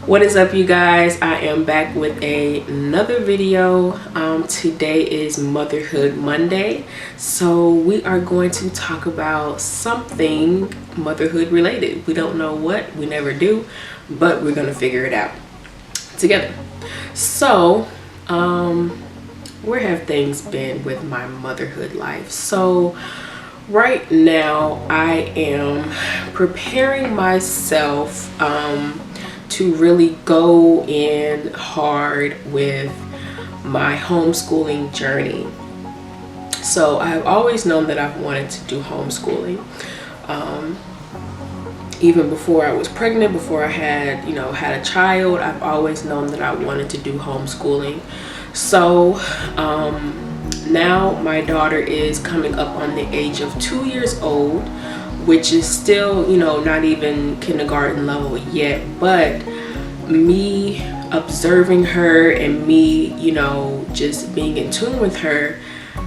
What is up, you guys? I am back with another video. Today is Motherhood Monday, so we are going to talk about something motherhood related. We don't know what, we never do, but we're gonna figure it out together. So where have things been with my motherhood life? So right now I am preparing myself to really go in hard with my homeschooling journey. So I've always known that I've wanted to do homeschooling. Even before I was pregnant, before I had a child, I've always known that I wanted to do homeschooling. So now my daughter is coming up on the age of 2 years old, which is still, not even kindergarten level yet, but me observing her and me, just being in tune with her,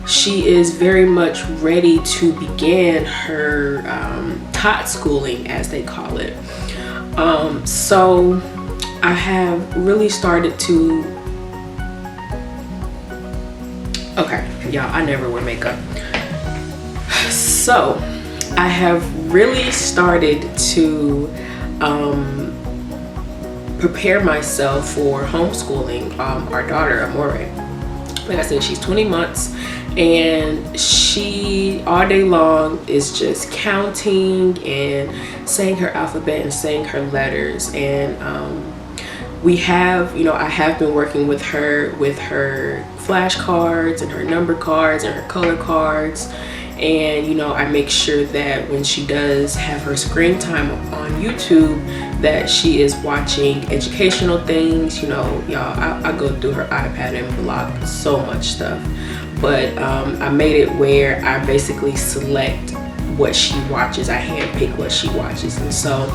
she is very much ready to begin her tot schooling, as they call it. So I have really started to, okay, y'all, I never wear makeup. So I have really started to prepare myself for homeschooling our daughter, Amore. Like I said, she's 20 months and she all day long is just counting and saying her alphabet and saying her letters. And we have, I have been working with her flashcards and her number cards and her color cards. And I make sure that when she does have her screen time on YouTube, that she is watching educational things. Y'all, I go through her iPad and block so much stuff, but I made it where I basically select what she watches. I handpick what she watches, and so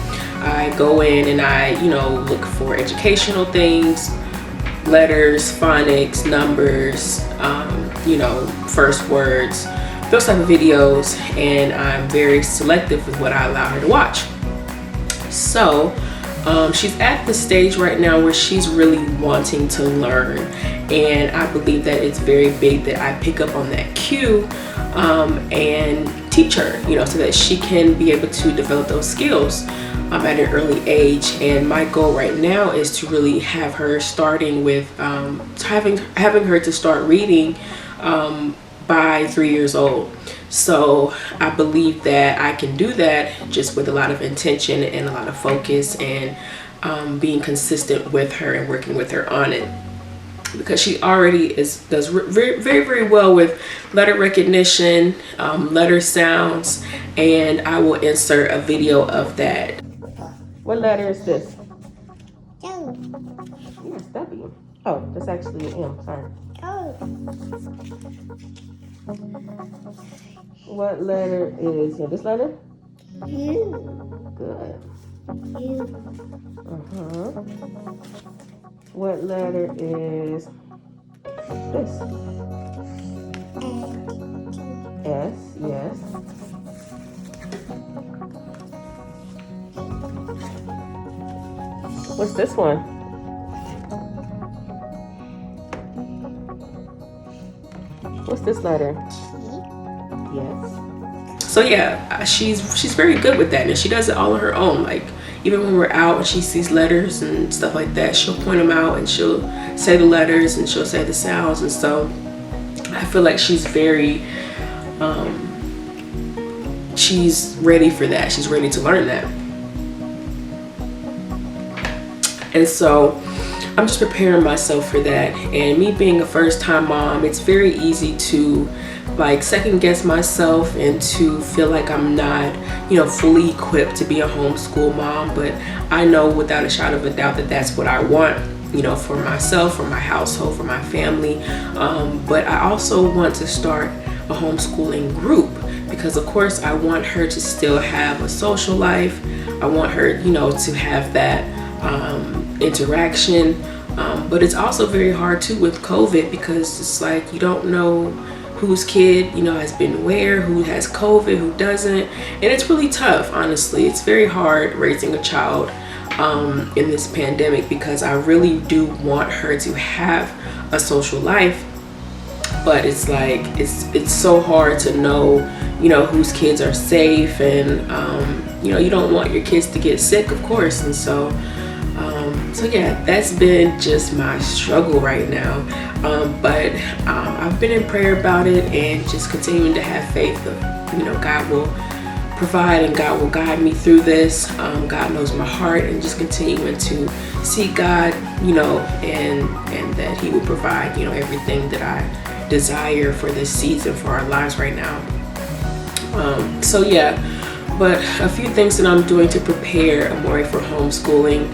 I go in and I look for educational things, letters, phonics, numbers, first words, those type of videos, and I'm very selective with what I allow her to watch. So she's at the stage right now where she's really wanting to learn, and I believe that it's very big that I pick up on that cue and teach her, so that she can be able to develop those skills at an early age. And my goal right now is to really have her starting with having her to start reading by 3 years old. So I believe that I can do that just with a lot of intention and a lot of focus, and being consistent with her and working with her on it, because she already does very, very, very well with letter recognition, letter sounds, and I will insert a video of that. What letter is this? Yes, W. Oh, that's actually an M, sorry. Oh. What letter is this letter? U. Good. U. What letter is this? S. Yes. What's this one? What's this letter? Yes. So yeah, she's very good with that, and she does it all on her own. Like, even when we're out and she sees letters and stuff like that, she'll point them out and she'll say the letters and she'll say the sounds. And so I feel like she's very she's ready for that. She's ready to learn that. And so I'm just preparing myself for that. And me being a first-time mom, it's very easy to second guess myself and to feel like I'm not, fully equipped to be a homeschool mom. But I know without a shadow of a doubt that that's what I want, for myself, for my household, for my family. But I also want to start a homeschooling group, because of course I want her to still have a social life. I want her, to have that interaction. But it's also very hard too with COVID, because it's like you don't know whose kid, has been where, who has COVID, who doesn't. And it's really tough, honestly. It's very hard raising a child in this pandemic, because I really do want her to have a social life. But it's like it's so hard to know, whose kids are safe, and you don't want your kids to get sick, of course. And so yeah, that's been just my struggle right now. But I've been in prayer about it, and just continuing to have faith of, God will provide and God will guide me through this. God knows my heart, and just continuing to seek God, and that He will provide, everything that I desire for this season, for our lives right now. So yeah, but a few things that I'm doing to prepare Amori for homeschooling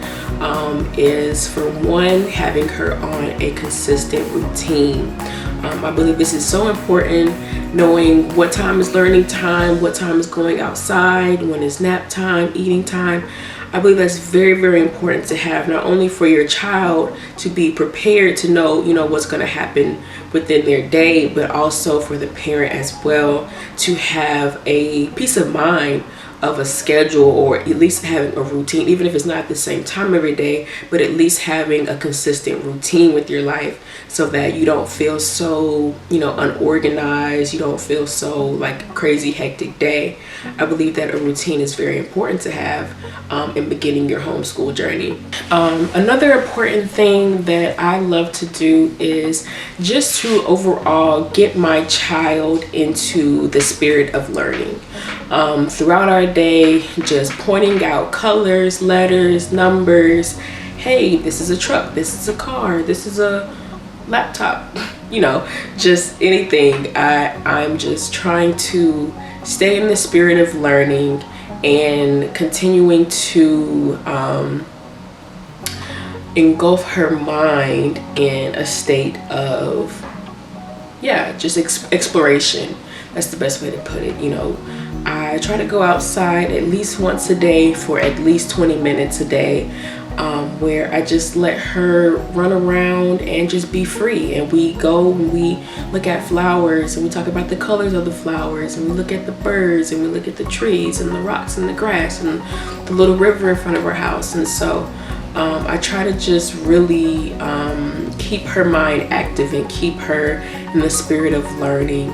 is, for one, having her on a consistent routine. I believe this is so important, knowing what time is learning time, what time is going outside, when is nap time, eating time. I believe that's very, very important to have, not only for your child to be prepared to know, what's going to happen within their day, but also for the parent as well, to have a peace of mind of a schedule, or at least having a routine, even if it's not at the same time every day, but at least having a consistent routine with your life, so that you don't feel so, unorganized, you don't feel so like crazy hectic day. I believe that a routine is very important to have in beginning your homeschool journey. Another important thing that I love to do is just to overall get my child into the spirit of learning. Throughout our day, just pointing out colors, letters, numbers. Hey, this is a truck, this is a car, this is a laptop, just anything. I'm just trying to stay in the spirit of learning and continuing to engulf her mind in a state of, just exploration. That's the best way to put it. I try to go outside at least once a day for at least 20 minutes a day, where I just let her run around and just be free. And we go and we look at flowers, and we talk about the colors of the flowers, and we look at the birds, and we look at the trees and the rocks and the grass and the little river in front of our house. And so I try to just really keep her mind active and keep her in the spirit of learning.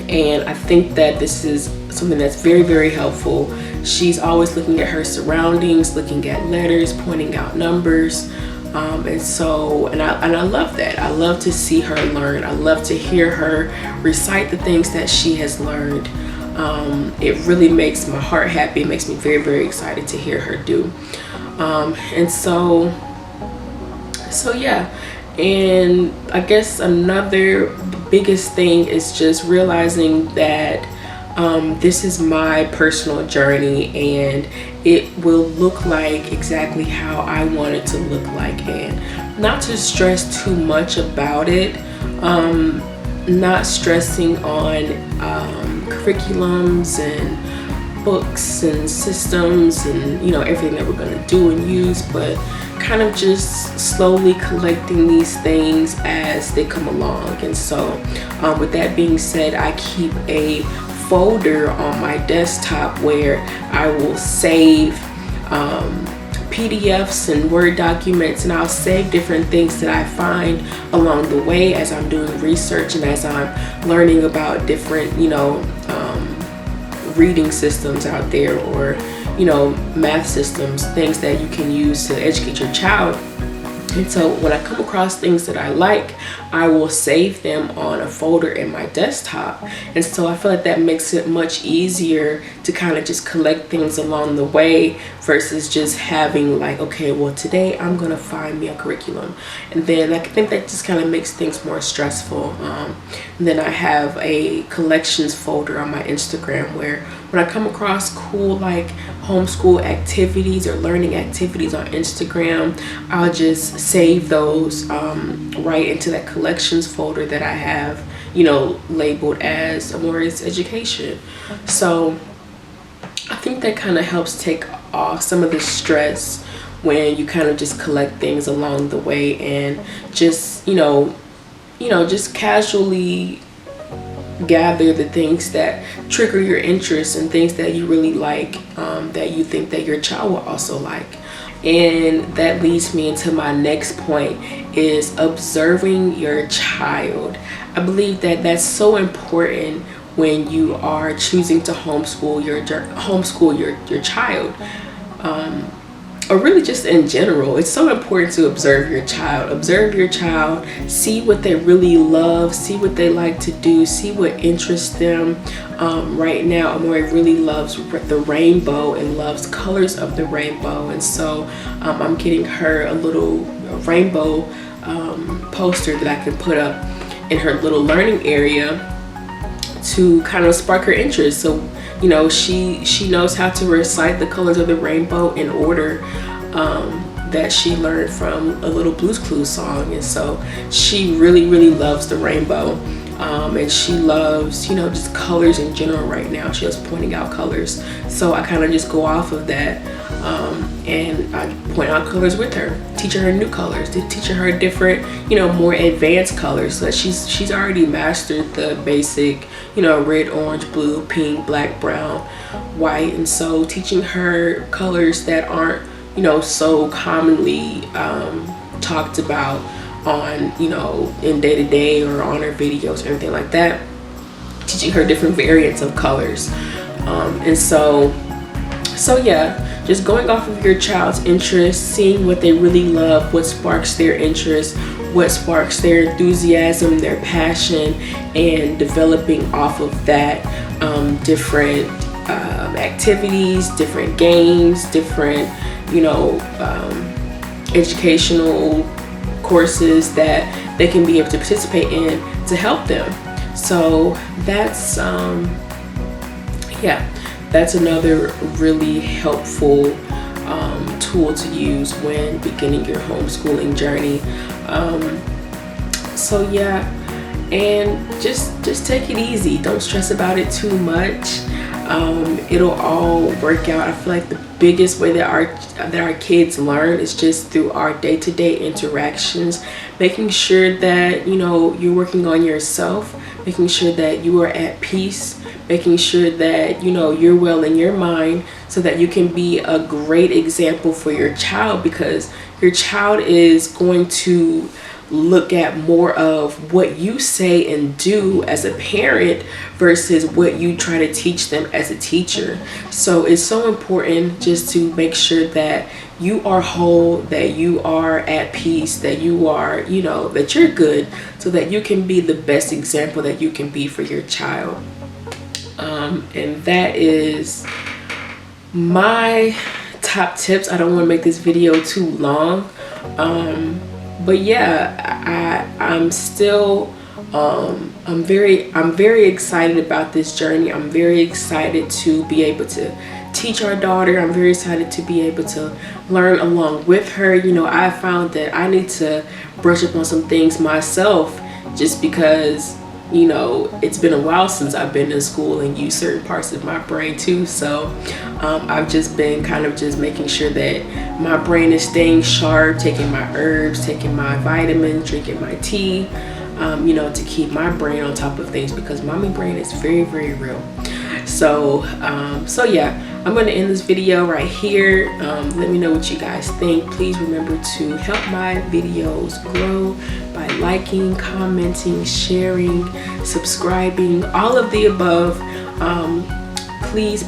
And I think that this is something that's very, very helpful. She's always looking at her surroundings, looking at letters, pointing out numbers. And I love that. I love to see her learn. I love to hear her recite the things that she has learned. It really makes my heart happy. It makes me very, very excited to hear her do. And so yeah. And I guess another biggest thing is just realizing that this is my personal journey, and it will look like exactly how I want it to look like, and not to stress too much about it, not stressing on curriculums and books and systems and everything that we're going to do and use, but kind of just slowly collecting these things as they come along. And so with that being said, I keep a folder on my desktop where I will save PDFs and Word documents, and I'll save different things that I find along the way as I'm doing research and as I'm learning about different reading systems out there, or math systems, things that you can use to educate your child. And so when I come across things that I like, I will save them on a folder in my desktop. And so I feel like that makes it much easier to kind of just collect things along the way, versus just having like, okay, well, today I'm going to find me a curriculum. And then I think that just kind of makes things more stressful. And then I have a collections folder on my Instagram where when I come across cool like homeschool activities or learning activities on Instagram, I'll just save those right into that collections folder that I have, labeled as Amori's Education. So I think that kind of helps take off some of the stress when you kind of just collect things along the way, and just just casually gather the things that trigger your interest and things that you really like, that you think that your child will also like. And that leads me into my next point, is observing your child. I believe that that's so important when you are choosing to homeschool your child, or really just in general. It's so important to observe your child, see what they really love, see what they like to do, see what interests them. Right now Amore really loves the rainbow and loves colors of the rainbow, and so I'm getting her a little rainbow poster that I can put up in her little learning area to kind of spark her interest. So she knows how to recite the colors of the rainbow in order, that she learned from a little Blue's Clues song. And so she really loves the rainbow, and she loves just colors in general. Right now she loves pointing out colors, so I kind of just go off of that, and I point out colors with her, teaching her new colors, teaching her different more advanced colors, so that she's already mastered the basic red, orange, blue, pink, black, brown, white. And so teaching her colors that aren't so commonly talked about on in day-to-day or on her videos or anything like that, teaching her different variants of colors. And so yeah, just going off of your child's interests, seeing what they really love, what sparks their interest, what sparks their enthusiasm, their passion, and developing off of that different activities, different games, different educational courses that they can be able to participate in to help them. So that's that's another really helpful tool to use when beginning your homeschooling journey. So yeah, and just take it easy. Don't stress about it too much. It'll all work out. I feel like the biggest way that our kids learn is just through our day-to-day interactions, making sure that you're working on yourself, making sure that you are at peace, making sure that you're well in your mind, so that you can be a great example for your child, because your child is going to look at more of what you say and do as a parent versus what you try to teach them as a teacher. So it's so important just to make sure that you are whole, that you are at peace, that you are, that you're good, so that you can be the best example that you can be for your child. And that is my top tips. I don't want to make this video too long. But yeah, I'm still I'm very excited about this journey. I'm very excited to be able to teach our daughter. I'm very excited to be able to learn along with her. I found that I need to brush up on some things myself, just because it's been a while since I've been in school and used certain parts of my brain too. So I've just been kind of just making sure that my brain is staying sharp, taking my herbs, taking my vitamins, drinking my tea, to keep my brain on top of things, because mommy brain is very real. So yeah, I'm going to end this video right here. Let me know what you guys think. Please remember to help my videos grow by liking, commenting, sharing, subscribing, all of the above. Please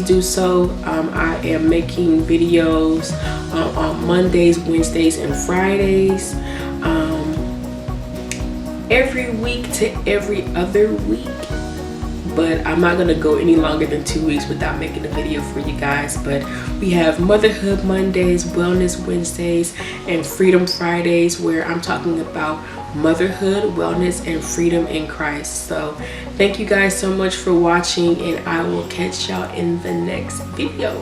do so. I am making videos on Mondays, Wednesdays, and Fridays, every week to every other week. But I'm not gonna go any longer than 2 weeks without making a video for you guys. But we have Motherhood Mondays, Wellness Wednesdays, and Freedom Fridays, where I'm talking about motherhood, wellness, and freedom in Christ. So thank you guys so much for watching, and I will catch y'all in the next video.